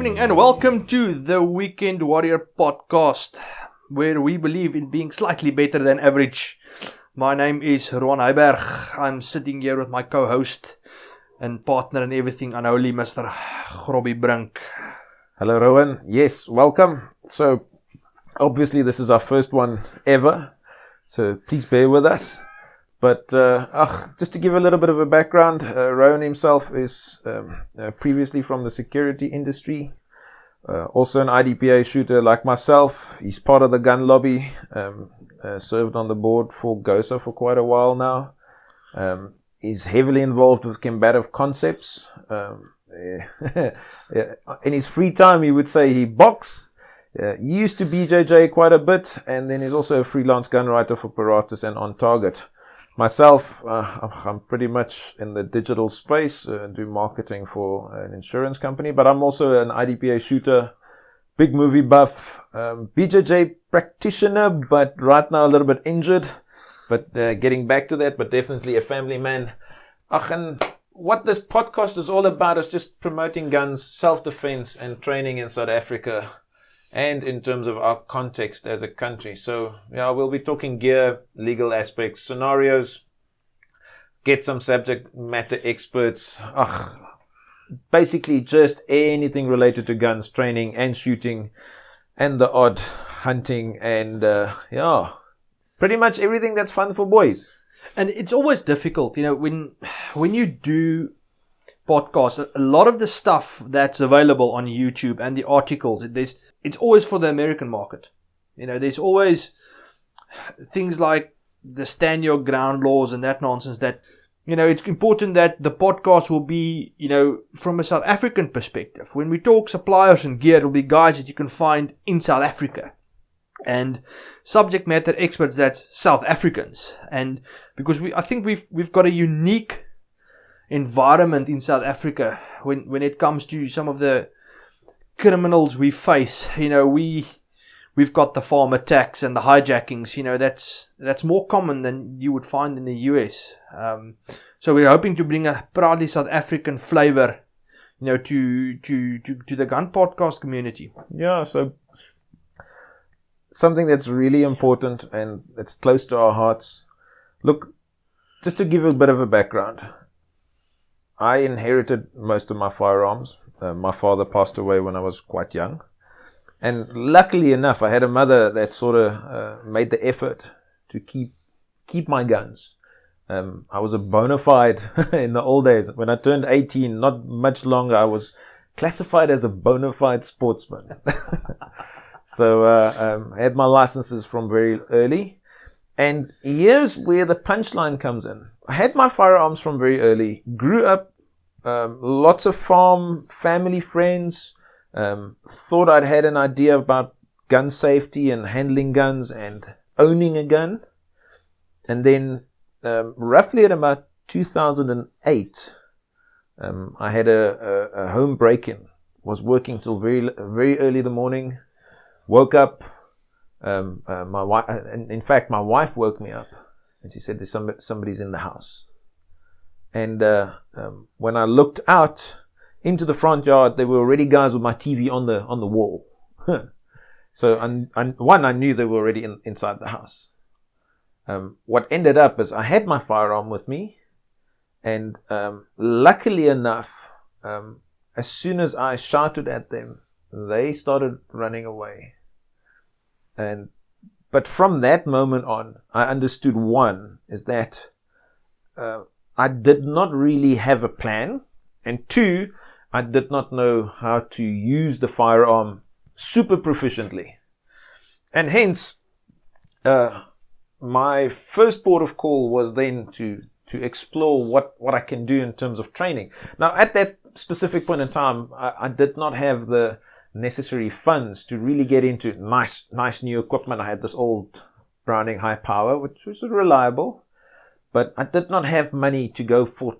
evening and welcome to the Weekend Warrior podcast, where we believe in being slightly better than average. My name is Rouen Heiberg. I'm sitting here with my co-host and partner and everything, unholy Mr. Grobbie Brink. Hello Rowan, yes, welcome. So obviously this is our first one ever, so please bear with us. But just to give a little bit of a background, Rowan himself is previously from the security industry, also an IDPA shooter like myself. He's part of the gun lobby, served on the board for GOSA for quite a while now. He's heavily involved with combative concepts. In his free time, he would say he boxes. He used to BJJ quite a bit, and then he's also a freelance gun writer for Paratus and On Target. Myself, I'm pretty much in the digital space, do marketing for an insurance company, but I'm also an IDPA shooter, big movie buff, BJJ practitioner, but right now a little bit injured, but getting back to that, but definitely a family man. And what this podcast is all about is just promoting guns, self-defense and training in South Africa, and in terms of our context as a country. So, we'll be talking gear, legal aspects, scenarios, get some subject matter experts, basically just anything related to guns, training and shooting, and the odd hunting, and pretty much everything that's fun for boys. And it's always difficult, when you do podcasts, a lot of the stuff that's available on YouTube and the articles, it's always for the American market. There's always things like the stand your ground laws and that nonsense that, it's important that the podcast will be, from a South African perspective. When we talk suppliers and gear, it will be guys that you can find in South Africa. And subject matter experts that's South Africans. And because I think we've got a unique environment in South Africa when it comes to some of the criminals we face. We've got the farm attacks and the hijackings. That's more common than you would find in the US. So we're hoping to bring a proudly South African flavor, to the gun podcast community. Yeah, so something that's really important and that's close to our hearts. Look, just to give you a bit of a background, I inherited most of my firearms. My father passed away when I was quite young. And luckily enough, I had a mother that sort of made the effort to keep my guns. I was a bona fide, in the old days, when I turned 18, not much longer, I was classified as a bona fide sportsman. So I had my licenses from very early. And here's where the punchline comes in. I had my firearms from very early, grew up, lots of farm, family friends, thought I'd had an idea about gun safety and handling guns and owning a gun. And then roughly at about 2008, I had a home break-in, was working till very, very early in the morning, woke up, my wife, in fact, my wife woke me up and she said, there's somebody's in the house. And when I looked out into the front yard, there were already guys with my TV on the wall. So I knew they were already inside the house. What ended up is I had my firearm with me, and luckily enough, as soon as I shouted at them, they started running away. But from that moment on, I understood, one, is that I did not really have a plan, and two, I did not know how to use the firearm super proficiently. And hence, my first port of call was then to explore what I can do in terms of training. Now, at that specific point in time, I did not have the necessary funds to really get into nice new equipment. I had this old Browning high power, which was reliable, but I did not have money to go for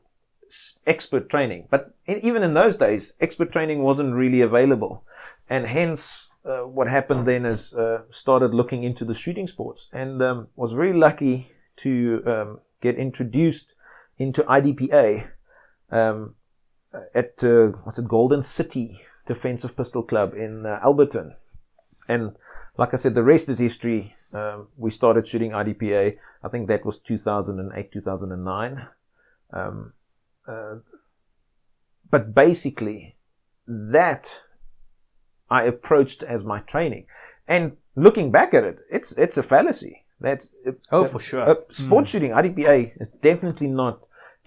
expert training. But even in those days, expert training wasn't really available, and hence what happened then is started looking into the shooting sports, and was very lucky to get introduced into IDPA at Golden City Defensive Pistol Club in Alberton. And like I said, the rest is history. We started shooting IDPA. I think that was 2008, 2009. But basically, that I approached as my training. And looking back at it, it's a fallacy. For sure. Sport shooting, IDPA, is definitely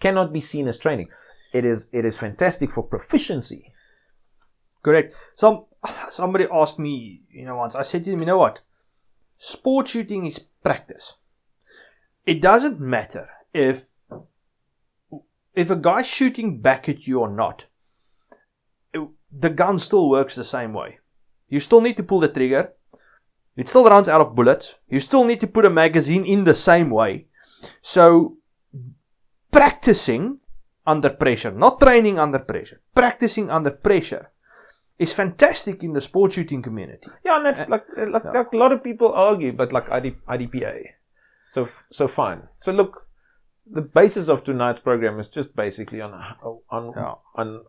cannot be seen as training. It is fantastic for proficiency. Correct. Somebody asked me, once, I said to them, you know what? Sport shooting is practice. It doesn't matter if a guy's shooting back at you or not. The gun still works the same way. You still need to pull the trigger. It still runs out of bullets. You still need to put a magazine in the same way. So, practicing under pressure, not training under pressure, practicing under pressure is fantastic in the sport shooting community. Yeah, and that's like a lot of people argue, but like IDPA. So fine. So look, the basis of tonight's program is just basically on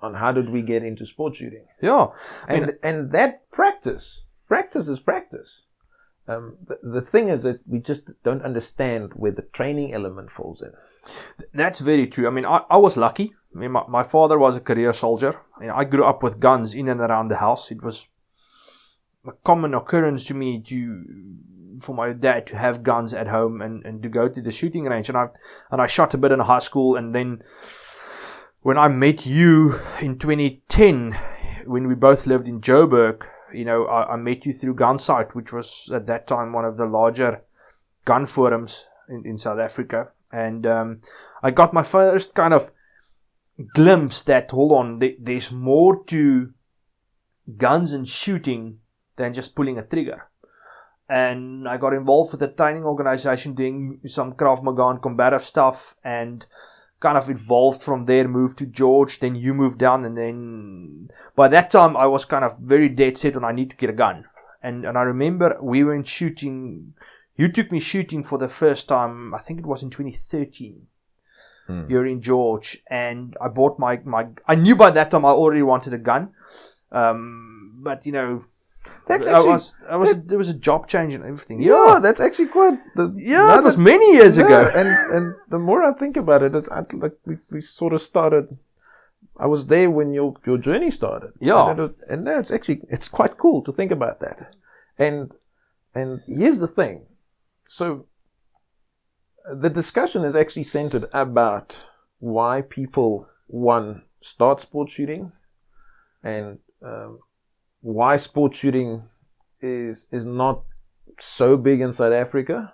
how did we get into sport shooting. Yeah. And that practice is practice. The thing is that we just don't understand where the training element falls in. That's very true. I mean, I was lucky. I mean, my father was a career soldier. I grew up with guns in and around the house. It was a common occurrence to me for my dad to have guns at home and to go to the shooting range. And I shot a bit in high school. And then when I met you in 2010, when we both lived in Joburg, I met you through Gunsight, which was at that time one of the larger gun forums in South Africa. And I got my first kind of glimpse that, hold on, there's more to guns and shooting than just pulling a trigger. And I got involved with the training organization doing some Krav Maga and combative stuff, and kind of evolved from there, moved to George, then you moved down, and then by that time I was kind of very dead set on I need to get a gun. And I remember we went shooting, you took me shooting for the first time, I think it was in 2013. You're in George, and I bought my I knew by that time I already wanted a gun. But that's actually, there was a job change and everything. Yeah, that's actually quite it was many years ago. And the more I think about it, is we sort of started. I was there when your journey started. Yeah, and that's actually, it's quite cool to think about that. And here's the thing. So the discussion is actually centered about why people start sport shooting, and why sport shooting is not so big in South Africa.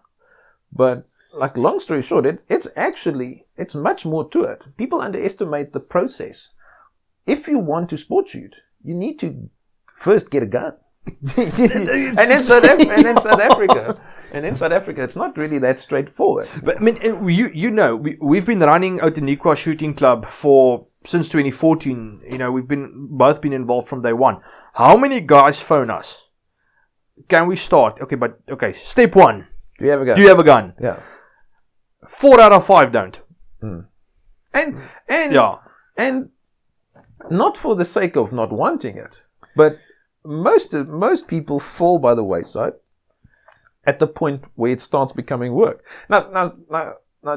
But like, long story short, it's much more to it. People underestimate the process. If you want to sport shoot, you need to first get a gun. And in South Africa, it's not really that straightforward. But I mean, we've been running Outeniqua Shooting Club since 2014. We've both been involved from day one. How many guys phone us? Can we start? Okay, step one. Do you have a gun? Do you have a gun? Yeah. 4 out of 5 don't. And not for the sake of not wanting it, but most people fall by the wayside at the point where it starts becoming work. Now,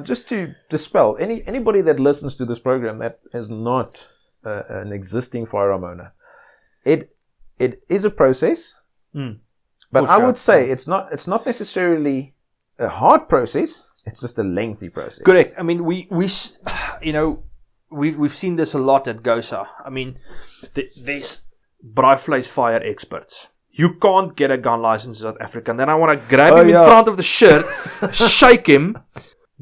just to dispel anybody that listens to this program that is not an existing firearm owner, it is a process, but I would say it's not necessarily a hard process. It's just a lengthy process. Correct. I mean, we've seen this a lot at GOSA. I mean, there's Braaivleis fire experts. You can't get a gun license in South Africa. And then I want to grab him in front of the shirt, shake him.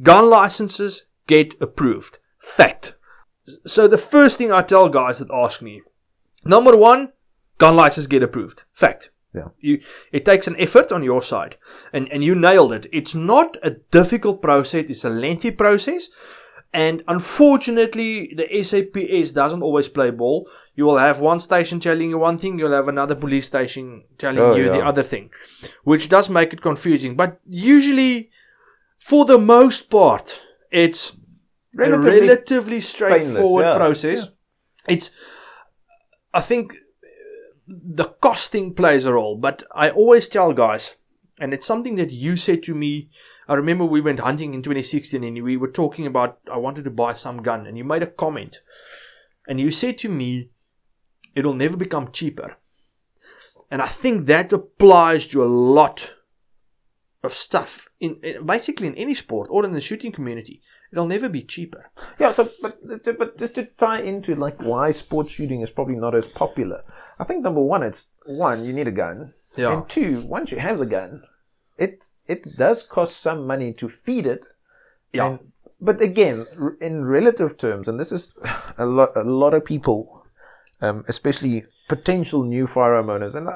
Gun licenses get approved. Fact. So the first thing I tell guys that ask me, number one, gun license get approved. Fact. Yeah. It takes an effort on your side. And you nailed it. It's not a difficult process. It's a lengthy process. And unfortunately, the SAPS doesn't always play ball. You will have one station telling you one thing, you'll have another police station telling you the other thing, which does make it confusing. But usually, for the most part, it's a relatively straightforward process. Yeah. I think the costing plays a role, but I always tell guys, and it's something that you said to me. I remember we went hunting in 2016 and we were talking about, I wanted to buy some gun, and you made a comment and you said to me, it'll never become cheaper. And I think that applies to a lot of stuff basically in any sport or in the shooting community. It'll never be cheaper. Yeah, so but just to tie into like why sports shooting is probably not as popular. I think number one, you need a gun. Yeah. And two, once you have the gun, it does cost some money to feed it. Yeah. But again, in relative terms, and this is a lot of people, especially potential new firearm owners, and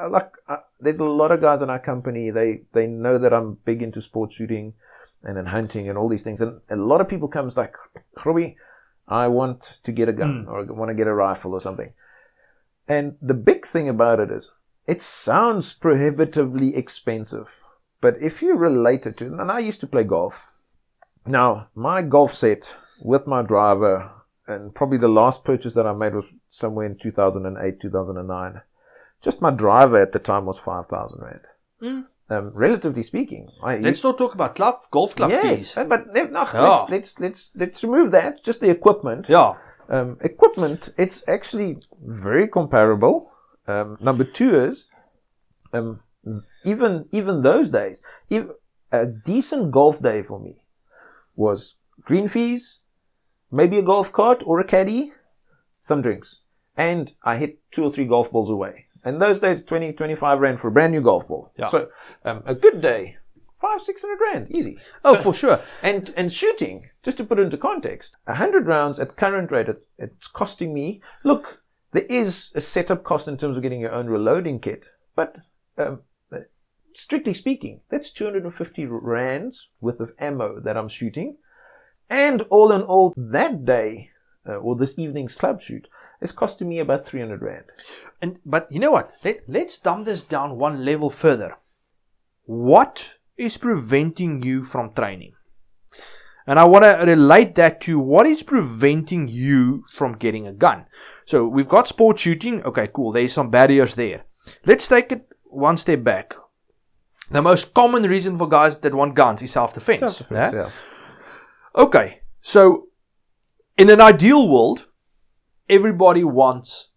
there's a lot of guys in our company. They know that I'm big into sports shooting and in hunting and all these things, and a lot of people comes like, Grobbie, I want to get a gun or I want to get a rifle or something. And the big thing about it is, it sounds prohibitively expensive, but if you relate it to, and I used to play golf. Now, my golf set with my driver, and probably the last purchase that I made was somewhere in 2008, 2009. Just my driver at the time was 5,000 rand. Relatively speaking, let's not talk about golf club fees. But let's remove that. Just the equipment. Yeah. Equipment. It's actually very comparable. Number two is, even those days, a decent golf day for me was green fees, maybe a golf cart or a caddy, some drinks, and I hit 2 or 3 golf balls away. And those days, 20, 25 rand for a brand new golf ball. Yeah. So a good day, 500-600 rand, easy. Oh, so, for sure. And shooting, just to put it into context, 100 rounds at current rate, it's costing me. Look, there is a setup cost in terms of getting your own reloading kit, but strictly speaking, that's 250 rands worth of ammo that I'm shooting. And all in all, that day, or this evening's club shoot, is costing me about 300 rand. But you know what? Let's dumb this down one level further. What is preventing you from training? And I want to relate that to what is preventing you from getting a gun. So we've got sport shooting. Okay, cool. There's some barriers there. Let's take it one step back. The most common reason for guys that want guns is self-defense. Self-defense, yeah. Okay, so in an ideal world, everybody wants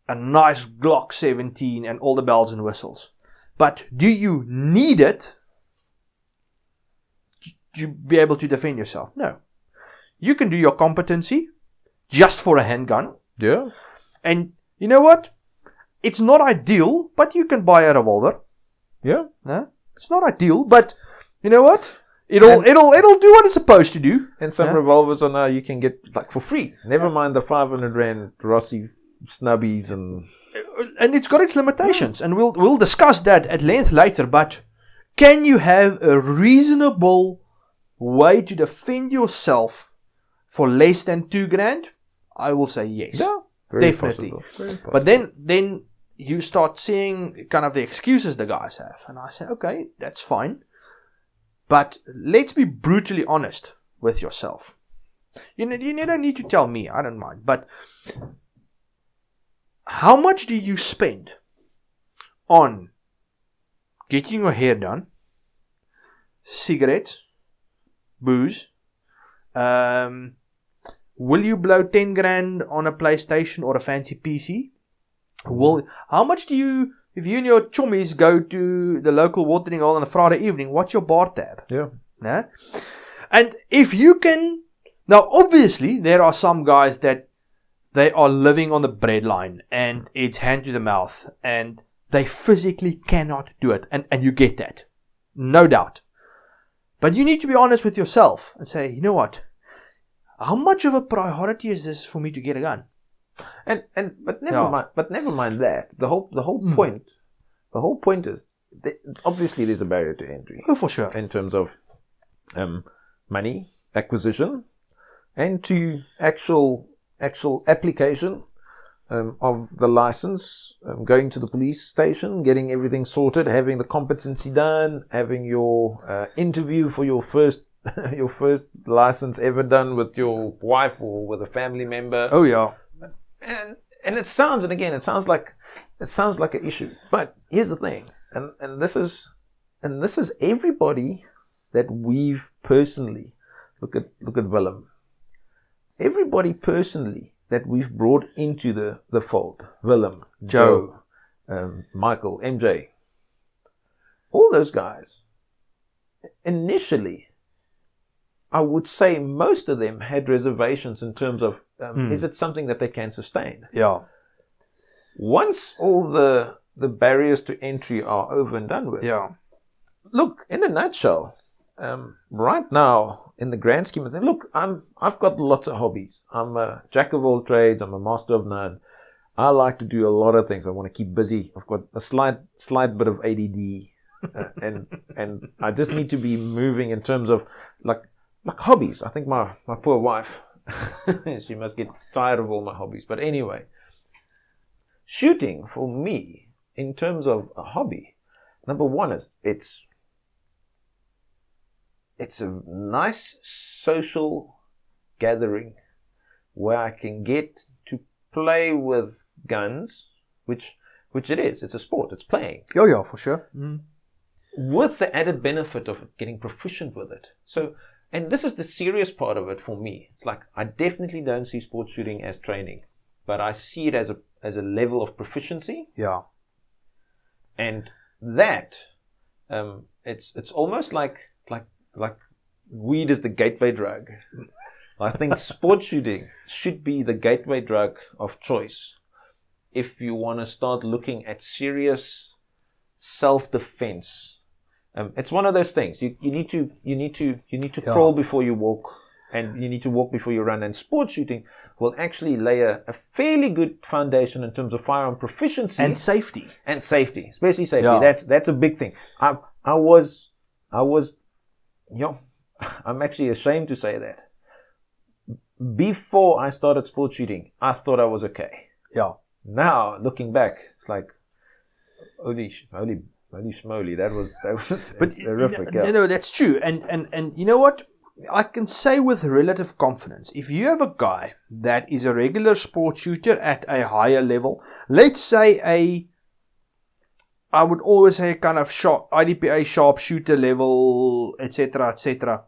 a nice Glock 17 and all the bells and whistles. But do you need it to be able to defend yourself? No. You can do your competency just for a handgun. Yeah. And you know what? It's not ideal, but you can buy a revolver. Yeah. No? It's not ideal, but you know what? It'll do what it's supposed to do. And some revolvers are now you can get like for free. Never mind the 500 rand Rossi snubbies and it's got its limitations, and we'll discuss that at length later. But can you have a reasonable way to defend yourself for less than 2 grand? I will say yes. Yeah, definitely. Very possible. But then you start seeing kind of the excuses the guys have, and I say, okay, that's fine. But let's be brutally honest with yourself. You don't need to tell me, I don't mind. But how much do you spend on getting your hair done, cigarettes, booze? Will you blow 10 grand on a PlayStation or a fancy PC? How much do you... If you and your chummies go to the local watering hole on a Friday evening, what's your bar tab? Yeah. Nah? And if you can... Now, obviously, there are some guys that they are living on the breadline and it's hand to the mouth and they physically cannot do it. And you get that. No doubt. But you need to be honest with yourself and say, you know what? How much of a priority is this for me to get a gun? But never mind that. The whole point is obviously there's a barrier to entry. Oh, for sure. In terms of money acquisition and to actual application of the license, going to the police station, getting everything sorted, having the competency done, having your interview for your first license ever done with your wife or with a family member. Oh yeah. And it sounds like It sounds like an issue, but here's the thing, and this is everybody that we've personally look at Willem. Everybody personally that we've brought into the fold, Willem, Joe, Michael, MJ, all those guys. Initially, I would say most of them had reservations in terms of is it something that they can sustain? Yeah. Once all the barriers to entry are over and done with, look, in a nutshell, right now in the grand scheme of things, look, I've got lots of hobbies. I'm a jack of all trades. I'm a master of none. I like to do a lot of things. I want to keep busy. I've got a slight bit of ADD, and I just need to be moving in terms of like hobbies. I think my poor wife, she must get tired of all my hobbies. But anyway, shooting for me in terms of a hobby, number one is it's a nice social gathering where I can get to play with guns, which it is. It's a sport. It's playing. Yeah, for sure. With the added benefit of getting proficient with it. So, and this is the serious part of it for me. It's like I definitely don't see sport shooting as training, but I see it as a level of proficiency. Yeah. And that, it's almost like weed is the gateway drug. I think sport shooting should be the gateway drug of choice if you want to start looking at serious self-defense. It's one of those things. You need to crawl before you walk, and you need to walk before you run. And sport shooting will actually lay a fairly good foundation in terms of firearm proficiency and safety, especially safety. Yeah. That's a big thing. I was, I'm actually ashamed to say that. Before I started sport shooting, I thought I was okay. Yeah. Now looking back, it's like, holy schmoly, that was but terrific. That's true. And you know what? I can say with relative confidence, if you have a guy that is a regular sport shooter at a higher level, let's say I would always say kind of IDPA sharpshooter level, etc.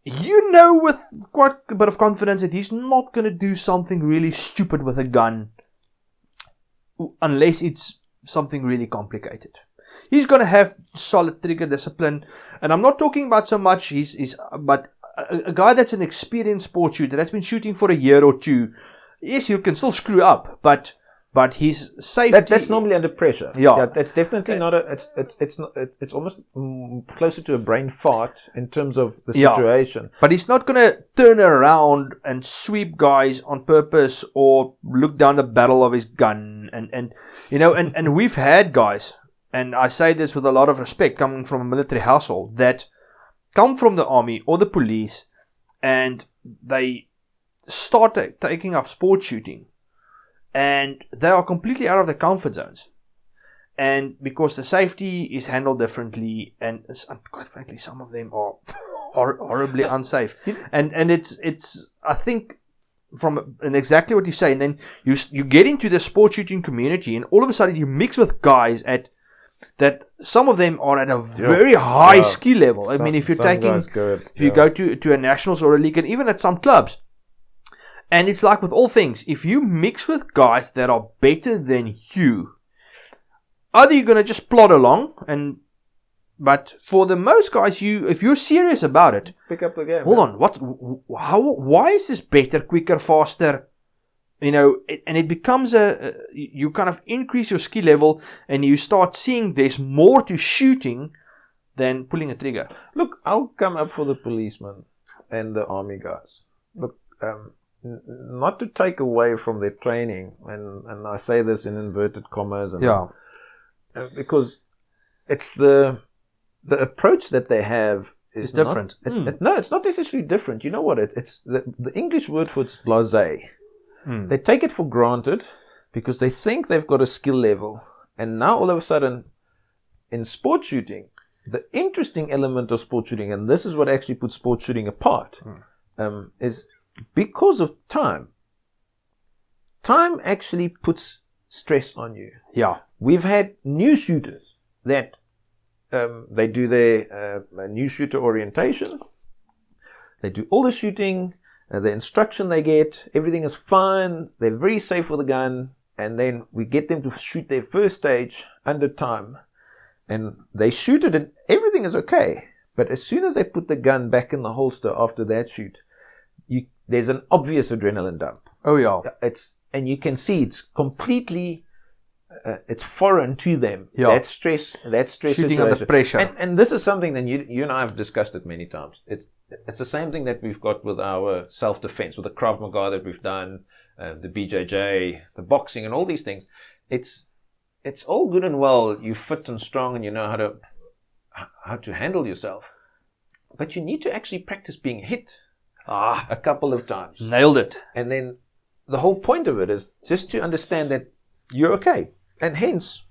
You know with quite a bit of confidence that he's not going to do something really stupid with a gun unless it's something really complicated. He's going to have solid trigger discipline. And I'm not talking about so much but a guy that's an experienced sport shooter that's been shooting for a year or two, yes, you can still screw up, but his safety. That's normally under pressure. Yeah, that's definitely not it's almost closer to a brain fart in terms of the situation. But he's not going to turn around and sweep guys on purpose or look down the barrel of his gun. And we've had guys, and I say this with a lot of respect, coming from a military household, that come from the army or the police, and they start taking up sport shooting, and they are completely out of their comfort zones. And because the safety is handled differently, and quite frankly, some of them are horribly unsafe. And it's I think and exactly what you say, and then you get into the sport shooting community, and all of a sudden you mix with guys that some of them are at a very high skill level. I mean, if you're you go to a nationals or a league, and even at some clubs, and it's like with all things, if you mix with guys that are better than you, either you're going to just plod along, but for the most guys, if you're serious about it, pick up the game. Hold on, why is this better, quicker, faster? And it becomes you kind of increase your skill level, and you start seeing there's more to shooting than pulling a trigger. Look, I'll come up for the policemen and the army guys. Look, not to take away from their training, and I say this in inverted commas, because it's the approach that they have is different. No, it's not necessarily different. You know what? It's the English word for it's blasé. They take it for granted because they think they've got a skill level. And now all of a sudden, in sport shooting, the interesting element of sport shooting, and this is what actually puts sport shooting apart, is because of time. Time actually puts stress on you. Yeah. We've had new shooters that they do their new shooter orientation. They do all the shooting, the instruction they get, everything is fine. They're very safe with the gun. And then we get them to shoot their first stage under time. And they shoot it and everything is okay. But as soon as they put the gun back in the holster after that shoot, there's an obvious adrenaline dump. Oh, yeah. And you can see it's completely, it's foreign to them. Yeah. That stress Shooting situation. under pressure. And this is something that you and I have discussed it many times. It's the same thing that we've got with our self-defense, with the Krav Maga that we've done, the BJJ, the boxing, and all these things. It's all good and well. You're fit and strong, and you know how to handle yourself. But you need to actually practice being hit a couple of times. Nailed it. And then the whole point of it is just to understand that you're okay. And hence,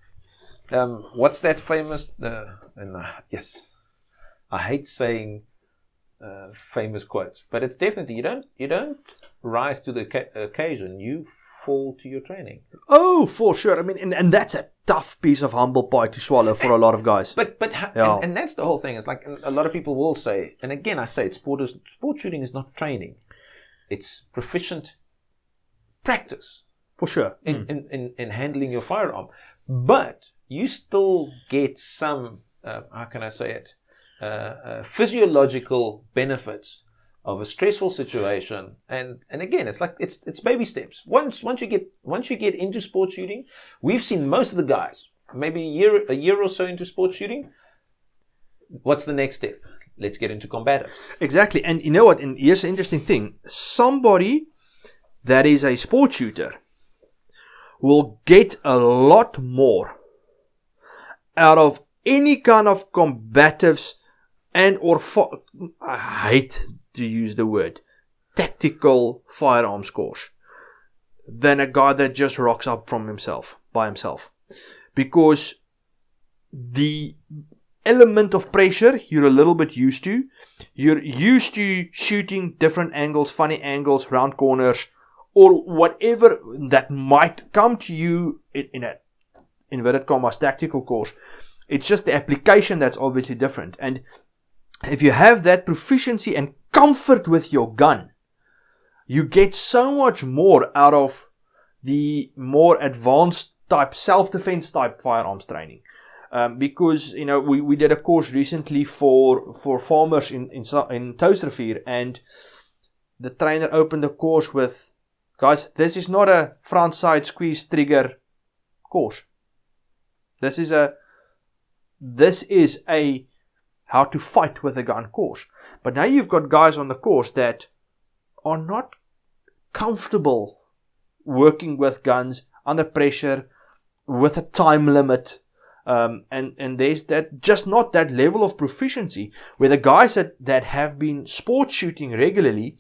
what's that famous? Yes, I hate saying famous quotes, but it's definitely you don't rise to the occasion. You fall to your training. Oh, for sure. I mean, and that's a tough piece of humble pie to swallow for a lot of guys. And that's the whole thing. It's like a lot of people will say, and again I say, sport shooting is not training. It's proficient practice. For sure. In handling your firearm. But you still get some, how can I say it, physiological benefits of a stressful situation. And again, it's like, it's baby steps. Once you get into sport shooting, we've seen most of the guys, maybe a year or so into sport shooting. What's the next step? Let's get into combat. Exactly. And you know what? And here's an interesting thing. Somebody that is a sport shooter will get a lot more out of any kind of combatives and or I hate to use the word tactical firearms course than a guy that just rocks up by himself, because the element of pressure you're a little bit used to. You're used to shooting different angles, funny angles, round corners, or whatever that might come to you in a inverted commas tactical course. It's just the application that's obviously different. And if you have that proficiency and comfort with your gun, you get so much more out of the more advanced type self-defense type firearms training. Because we did a course recently for farmers in Touwsrivier, and the trainer opened the course with, guys, this is not a front side squeeze trigger course. This is a how to fight with a gun course. But now you've got guys on the course that are not comfortable working with guns under pressure with a time limit. And there's that just not that level of proficiency where the guys that have been sports shooting regularly,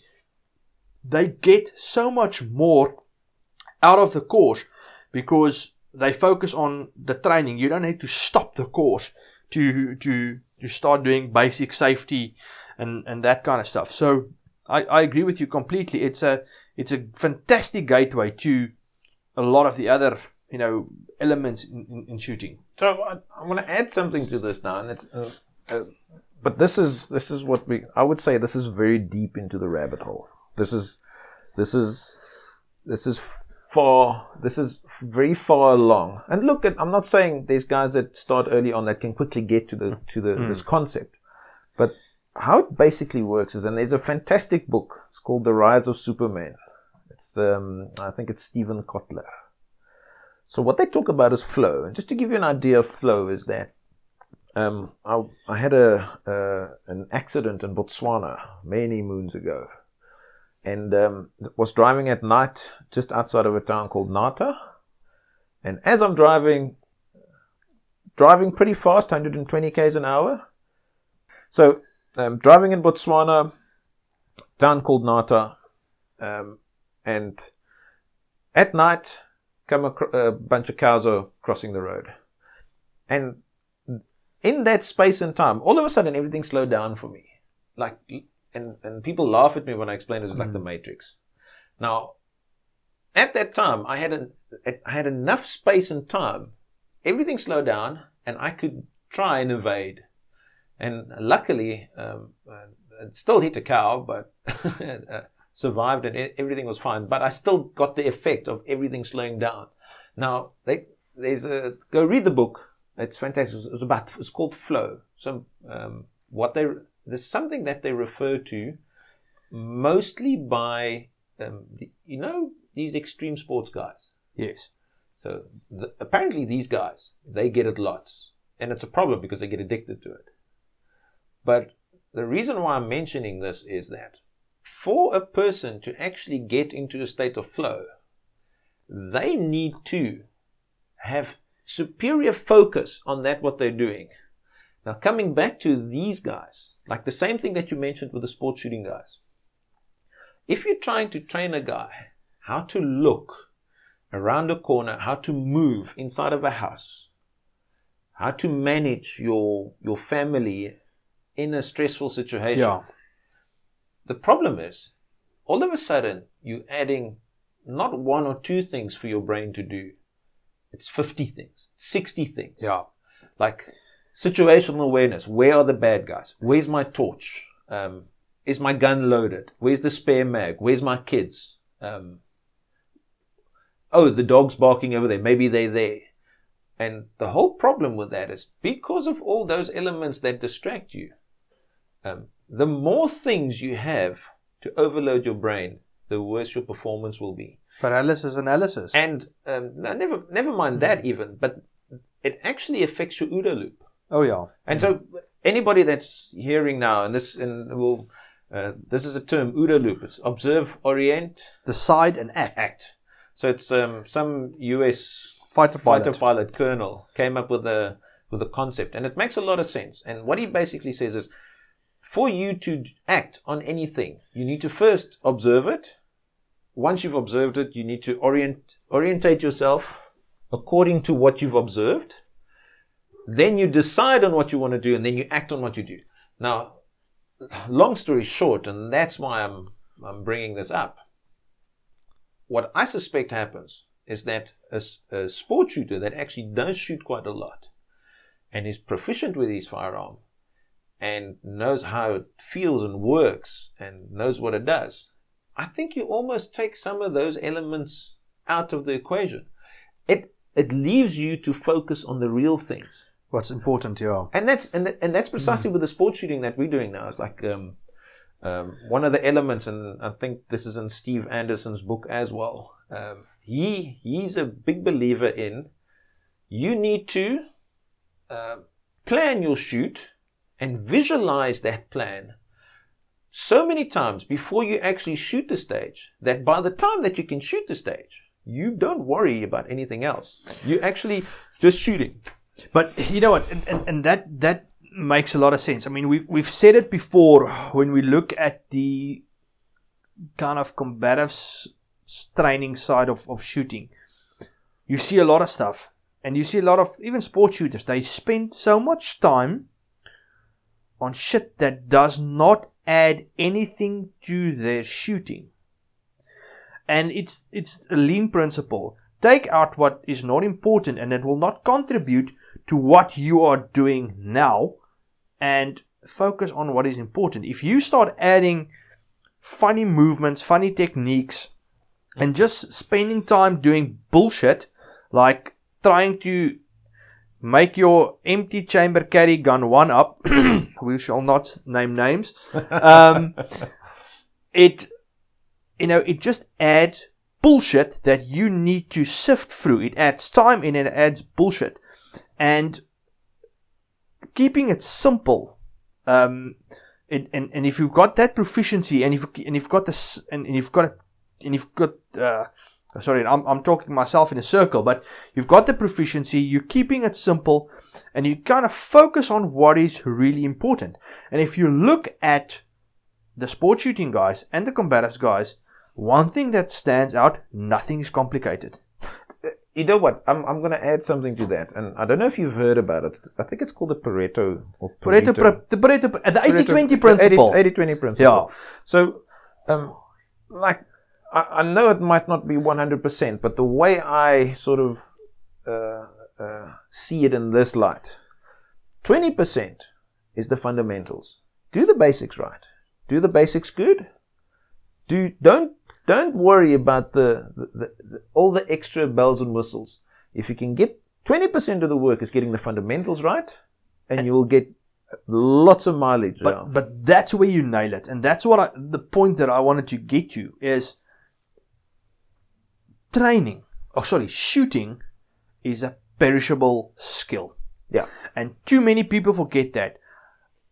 they get so much more out of the course because they focus on the training. You don't need to stop the course to start doing basic safety and that kind of stuff. So I agree with you completely. It's a fantastic gateway to a lot of the other elements in shooting. So I want to add something to this now, and it's but this is what I would say this is very deep into the rabbit hole. This is very far along. And look, I'm not saying there's guys that start early on that can quickly get to this concept, but how it basically works is, and there's a fantastic book. It's called The Rise of Superman. It's I think it's Stephen Kotler. So what they talk about is flow. And just to give you an idea of flow is that I had an accident in Botswana many moons ago. And was driving at night just outside of a town called Nata. And as I'm driving pretty fast, 120 k's an hour. So driving in Botswana, town called Nata. And at night, come a bunch of cows are crossing the road. And in that space and time, all of a sudden everything slowed down for me. And people laugh at me when I explain it as like the Matrix. Now, at that time, I had a I had enough space and time. Everything slowed down, and I could try and evade. And luckily, it still hit a cow, but survived, and everything was fine. But I still got the effect of everything slowing down. Now, go read the book. It's fantastic. It's called Flow. So, there's something that they refer to mostly by, these extreme sports guys. Yes. So apparently these guys, they get it lots. And it's a problem because they get addicted to it. But the reason why I'm mentioning this is that for a person to actually get into a state of flow, they need to have superior focus on what they're doing. Now, coming back to these guys, like the same thing that you mentioned with the sport shooting guys. If you're trying to train a guy how to look around a corner, how to move inside of a house, how to manage your family in a stressful situation. Yeah. The problem is, all of a sudden, you're adding not one or two things for your brain to do. It's 50 things, 60 things. Yeah. Like situational awareness. Where are the bad guys? Where's my torch? Is my gun loaded? Where's the spare mag? Where's my kids? The dog's barking over there. Maybe they're there. And the whole problem with that is because of all those elements that distract you, the more things you have to overload your brain, the worse your performance will be. Paralysis analysis. And never mind that even, but it actually affects your OODA loop. Oh yeah. And so anybody that's hearing now, this is a term, OODA loop. It's observe, orient, decide, and act. So it's some US fighter pilot colonel came up with a concept, and it makes a lot of sense. And what he basically says is, for you to act on anything, you need to first observe it. Once you've observed it, you need to orientate yourself according to what you've observed. Then you decide on what you want to do, and then you act on what you do. Now, long story short, and that's why I'm bringing this up. What I suspect happens is that a sport shooter that actually does shoot quite a lot and is proficient with his firearm and knows how it feels and works and knows what it does, I think you almost take some of those elements out of the equation. It leaves you to focus on the real things. What's important, yeah. And that's precisely with the sport shooting that we're doing now. It's like one of the elements, and I think this is in Steve Anderson's book as well. He's a big believer in you need to plan your shoot and visualize that plan so many times before you actually shoot the stage that by the time that you can shoot the stage, you don't worry about anything else. You're actually just shooting. But you know what, and that makes a lot of sense. I mean, we've said it before when we look at the kind of combative training side of shooting. You see a lot of stuff, and you see a lot of even sport shooters. They spend so much time on shit that does not add anything to their shooting. And it's a lean principle. Take out what is not important and that will not contribute to what you are doing now, and focus on what is important. If you start adding funny movements, funny techniques, and just spending time doing bullshit, like trying to make your empty chamber carry gun one up, we shall not name names, it just adds bullshit that you need to sift through. It adds time and it adds bullshit. And keeping it simple, and if you've got that proficiency, and you've got this, and you've got sorry, I'm talking myself in a circle, but you've got the proficiency, you're keeping it simple, and you kind of focus on what is really important. And if you look at the sport shooting guys and the combatives guys, one thing that stands out, nothing is complicated. You know what? I'm going to add something to that, and I don't know if you've heard about it. I think it's called the Pareto the 80-20 principle. 80-20 principle. Yeah. So, like, I know it might not be 100%, but the way I sort of see it in this light, 20% is the fundamentals. Do the basics right. Do the basics good. Don't worry about all the extra bells and whistles. If you can get 20% of the work is getting the fundamentals right, and you will get lots of mileage. But that's where you nail it, and that's what the point that I wanted to get to is shooting is a perishable skill. Yeah. And too many people forget that.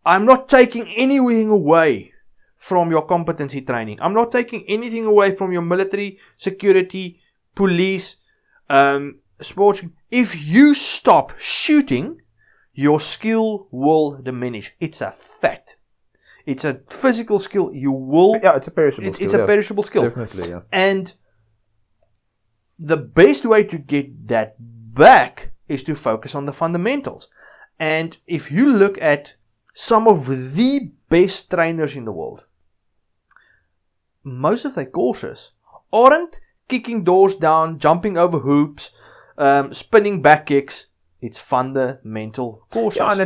I'm not taking anything away from your competency training. I'm not taking anything away from your military, security, police, sports. If you stop shooting, your skill will diminish. It's a fact. It's a physical skill. It's a perishable skill. It's a perishable skill. Definitely, yeah. And the best way to get that back is to focus on the fundamentals. And if you look at some of the best trainers in the world, most of their courses aren't kicking doors down, jumping over hoops, spinning back kicks. It's fundamental courses. Yeah, and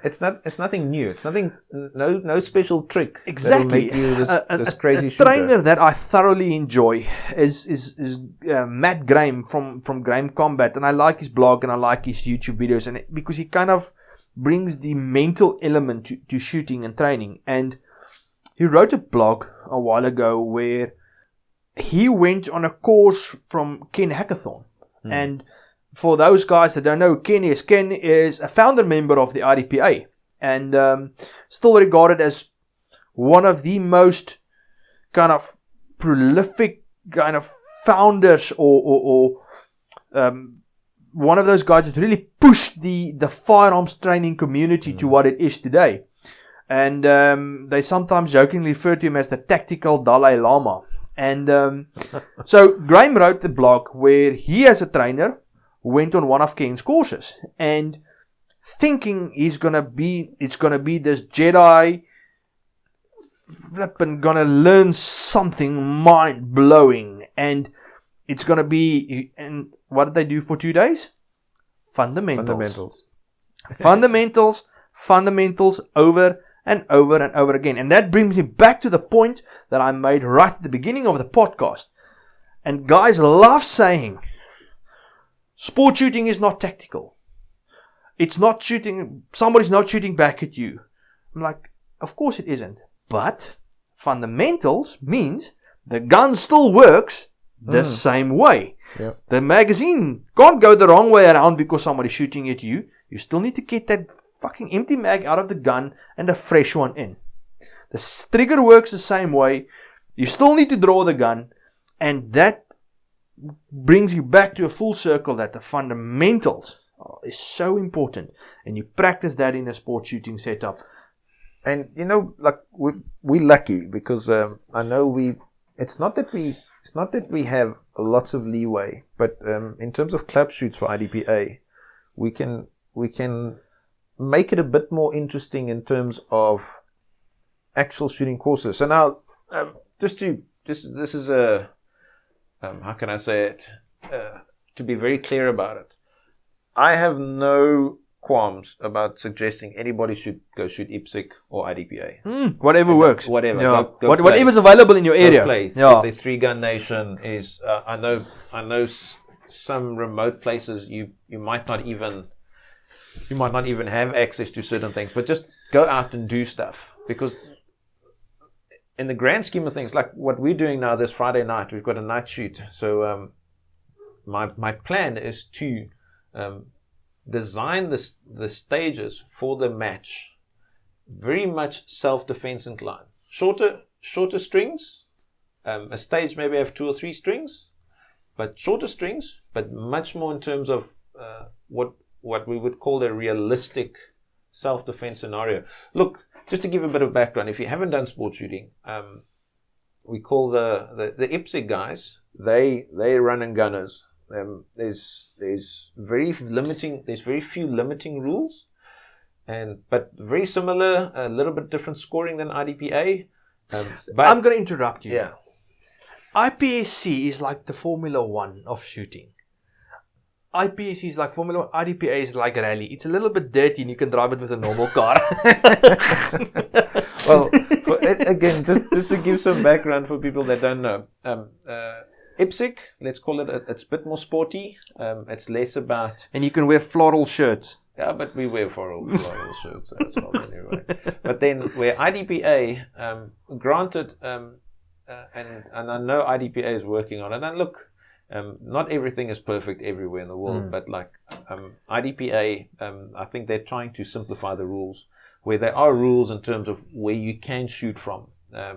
it's nothing new. It's nothing. No special trick. Exactly. That'll make you this crazy a shooter. trainer that I thoroughly enjoy is Matt Graham from Graham Combat, and I like his blog and I like his YouTube videos, and because he kind of brings the mental element to shooting and training. And he wrote a blog a while ago where he went on a course from Ken Hackathon, and for those guys that don't know, Ken is a founder member of the IDPA, and still regarded as one of the most kind of prolific kind of founders, or one of those guys that really pushed the firearms training community to what it is today. And they sometimes jokingly refer to him as the tactical Dalai Lama. And so Graham wrote the blog where he, as a trainer, went on one of Ken's courses and thinking it's gonna be this Jedi flippin' gonna learn something mind blowing, and it's gonna be. And what did they do for 2 days? Fundamentals, fundamentals over and over and over again. And that brings me back to the point that I made right at the beginning of the podcast. And guys love saying sport shooting is not tactical. It's not shooting, somebody's not shooting back at you. I'm like, of course it isn't. But fundamentals means the gun still works the same way. Yep. The magazine can't go the wrong way around because somebody's shooting at you. You still need to get that fucking empty mag out of the gun and a fresh one in. The trigger works the same way. You still need to draw the gun, and that brings you back to a full circle that the fundamentals is so important, and you practice that in a sport shooting setup. And like we're lucky because I know it's not that we have lots of leeway, but in terms of club shoots for IDPA, we can make it a bit more interesting in terms of actual shooting courses. So now, this is a how can I say it? To be very clear about it, I have no qualms about suggesting anybody should go shoot IPSC or IDPA. Whatever works. Whatever. Yeah. Go whatever's available in your area. Play. Yeah. The 3-gun nation is. I know some remote places you might not even have access to certain things, but just go out and do stuff, because in the grand scheme of things, like what we're doing now this Friday night, we've got a night shoot. So my plan is to design the stages for the match very much self-defense inclined. Shorter strings. A stage maybe have 2 or 3 strings, but shorter strings, but much more in terms of what we would call a realistic self-defense scenario. Look, just to give a bit of background, if you haven't done sport shooting, we call the IPSC guys, they run and gunners. There's very few limiting rules, but very similar, a little bit different scoring than IDPA. But I'm going to interrupt you. Yeah. IPSC is like the Formula 1 of shooting. IPSC is like Formula 1. IDPA is like rally. It's a little bit dirty and you can drive it with a normal car. Well, again, just to give some background for people that don't know. IPSC, let's call it, it's a bit more sporty. It's less about... And you can wear floral shirts. Yeah, but we wear floral shirts as well anyway. But then where IDPA, granted, and I know IDPA is working on it. And look, not everything is perfect everywhere in the world, but like IDPA, I think they're trying to simplify the rules, where there are rules in terms of where you can shoot from,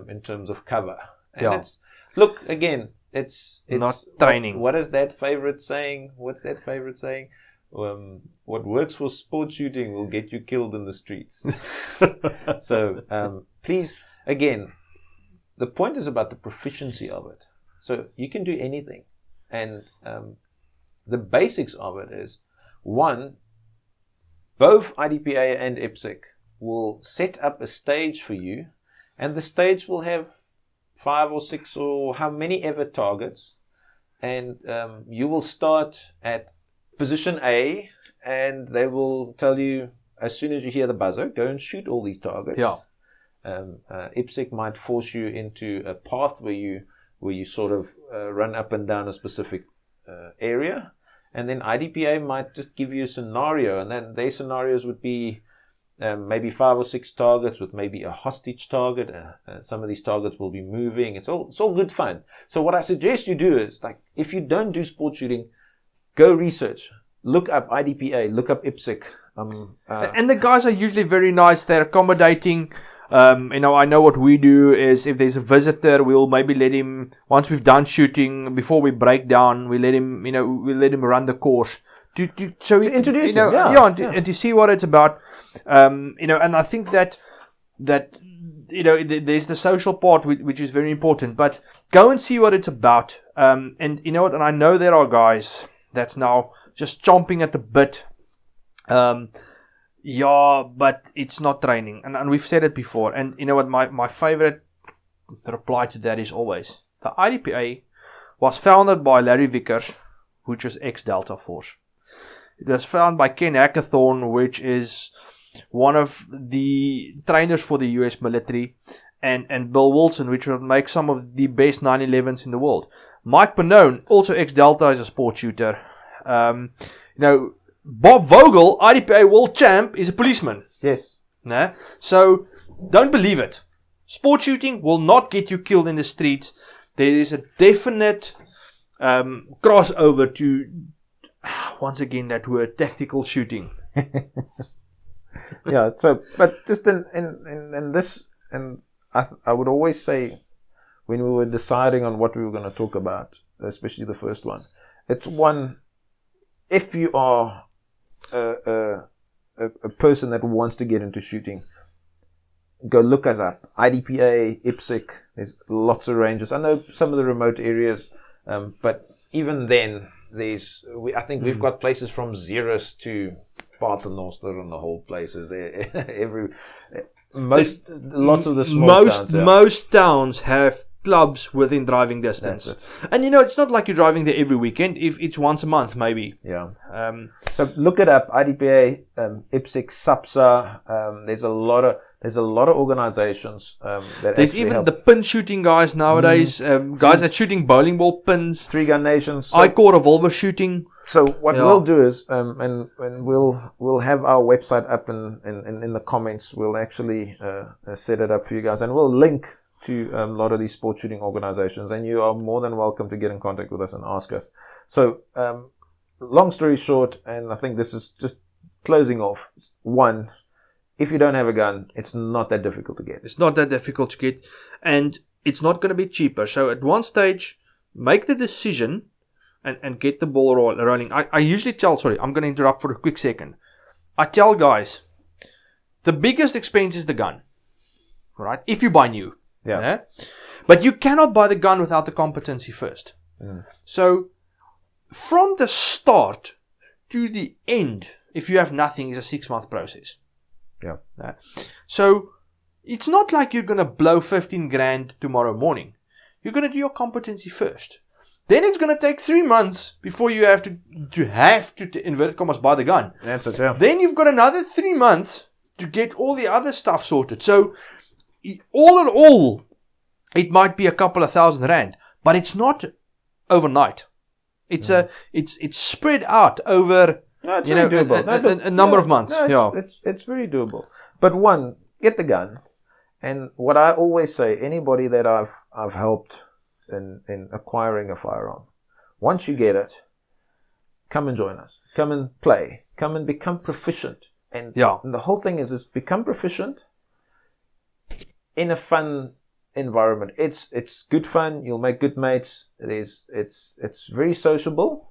in terms of cover. And it's, look, again, it's not training. What is that favorite saying? What's that favorite saying? What works for sport shooting will get you killed in the streets. So please, again, the point is about the proficiency of it. So you can do anything. And the basics of it is, one, both IDPA and IPSC will set up a stage for you, and the stage will have 5 or 6 or how many ever targets, and you will start at position A, and they will tell you, as soon as you hear the buzzer, go and shoot all these targets. Yeah. IPSC might force you into a path where you sort of run up and down a specific area, and then IDPA might just give you a scenario, and then their scenarios would be maybe 5 or 6 targets with maybe a hostage target. Some of these targets will be moving. It's all good fun. So what I suggest you do is, like, if you don't do sport shooting, go research, look up IDPA, look up IPSC. And the guys are usually very nice. They're accommodating. I know what we do is, if there's a visitor, we'll maybe let him, once we've done shooting, before we break down, we let him, we let him run the course to introduce him, and to see what it's about. And I think that there's the social part which is very important. But go and see what it's about. And you know what? And I know there are guys that's now just chomping at the bit. But it's not training. And we've said it before. And you know what? My favorite reply to that is always, the IDPA was founded by Larry Vickers, which was ex-Delta Force. It was founded by Ken Hackathorn, which is one of the trainers for the US military, and Bill Wilson, which will make some of the best 911s in the world. Mike Pannone, also ex-Delta, is a sport shooter. Bob Vogel, IDPA world champ, is a policeman. Yes. Nah? So, don't believe it. Sport shooting will not get you killed in the streets. There is a definite crossover to, once again, that word, tactical shooting. Yeah, so, but just in this, and I would always say, when we were deciding on what we were going to talk about, especially the first one, it's one, if you are a person that wants to get into shooting, go look us up. IDPA, IPSC, there's lots of ranges. I know some of the remote areas, but even then, I think we've got places from Xeris to Paternoster and the whole places there. Lots of the small towns. Most towns have clubs within driving distance. And it's not like you're driving there every weekend. If it's once a month, maybe. Yeah. So look it up. IDPA, IPSC, SAPSA. There's a lot of organizations that there's even help. The pin shooting guys nowadays. Guys that shooting bowling ball pins. 3-gun nations. I-Core revolver shooting. So what we'll do is, and we'll have our website up in the comments. We'll actually set it up for you guys, and we'll link to a lot of these sport shooting organizations, and you are more than welcome to get in contact with us and ask us. So, long story short, and I think this is just closing off. One, if you don't have a gun, it's not that difficult to get. It's not that difficult to get, and it's not going to be cheaper. So at one stage, make the decision and get the ball rolling. I usually tell, I'm going to interrupt for a quick second. I tell guys, the biggest expense is the gun, right? If you buy new. Yeah. But you cannot buy the gun without the competency first. So from the start to the end, if you have nothing, is a 6-month process. Yeah. So it's not like you're going to blow 15 grand tomorrow morning. you're going to do your competency first. Then it's going to take 3 months before you have to inverted commas, buy the gun. That's it, yeah. Then you've got another 3 months to get all the other stuff sorted. So, all in all, it might be a couple of $1,000, but it's not overnight. It's it's spread out over it's very doable. A number of months. It's very doable. But one, get the gun. And what I always say, anybody that I've helped in acquiring a firearm, once you get it, come and join us. Come and play. Come and become proficient. And the whole thing is become proficient in a fun environment. It's good fun. You'll make good mates. It's very sociable.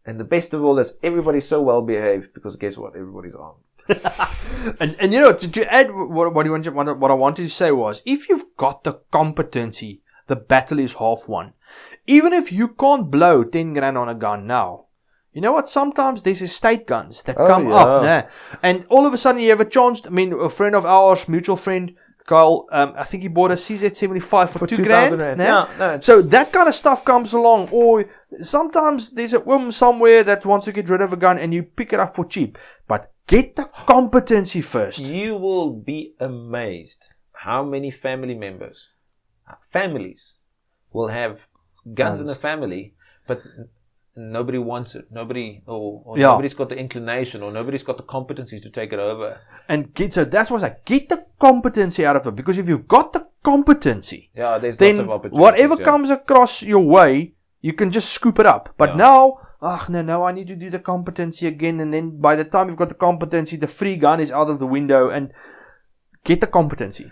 And the best of all is everybody's so well behaved because guess what? Everybody's armed. and you know, to add what I wanted to say was, if you've got the competency, the battle is half won. Even if you can't blow 10 grand on a gun now, you know what? Sometimes there's estate guns that come up, and all of a sudden you have a chance. I mean, a friend of ours, mutual friend, Kyle, I think he bought a CZ75 for 2 grand. So that kind of stuff comes along. Or sometimes there's a woman somewhere that wants to get rid of a gun and you pick it up for cheap. But get the competency first. You will be amazed how many families will have guns in the family, but nobody wants it. Nobody's got the inclination, or nobody's got the competencies to take it over. And so that's what I say. Get the competency out of it, because if you've got the competency, there's then lots of opportunities. Whatever comes across your way, you can just scoop it up. But now, I need to do the competency again, and then by the time you've got the competency, the free gun is out of the window, and get the competency.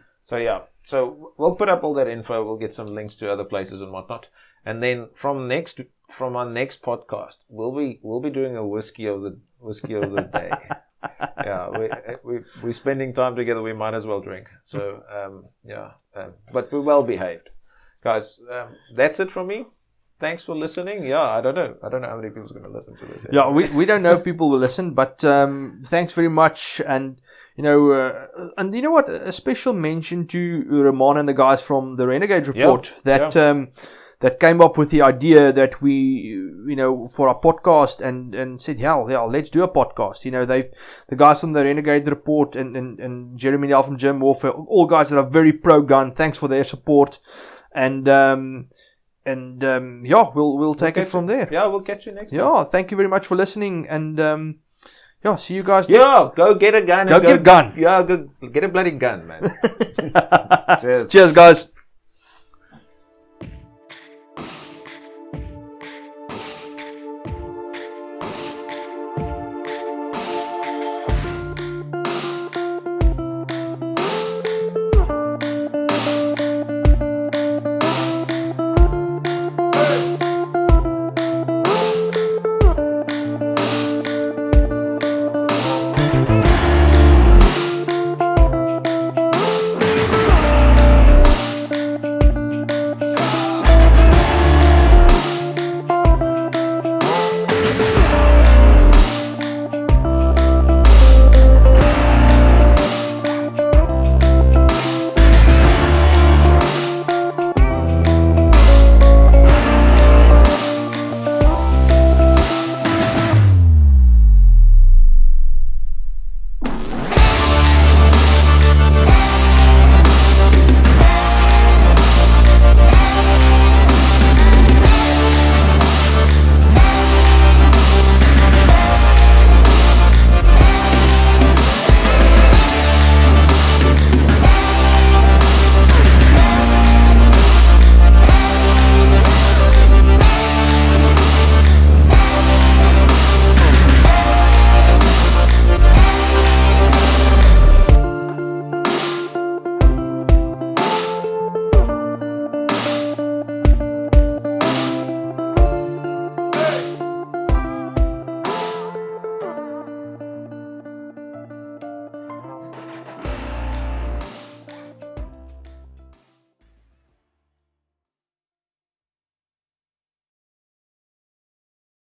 So we'll put up all that info. We'll get some links to other places and whatnot, and then from our next podcast, we'll be doing a whiskey of the day. We're spending time together. We might as well drink. So but we're well behaved, guys. That's it from me. Thanks for listening. I don't know how many people's going to listen to this. We don't know if people will listen, but thanks very much. And you know what? A special mention to Roman and the guys from the Renegade Report that came up with the idea that we, for our podcast and said, let's do a podcast. The guys from the Renegade Report and Jeremy Neal from German Warfare, all guys that are very pro gun. Thanks for their support. And we'll take it from there. We'll catch you next time. Thank you very much for listening, and see you guys. Go get a gun. Go get a gun. Go get a bloody gun, man. Cheers, guys.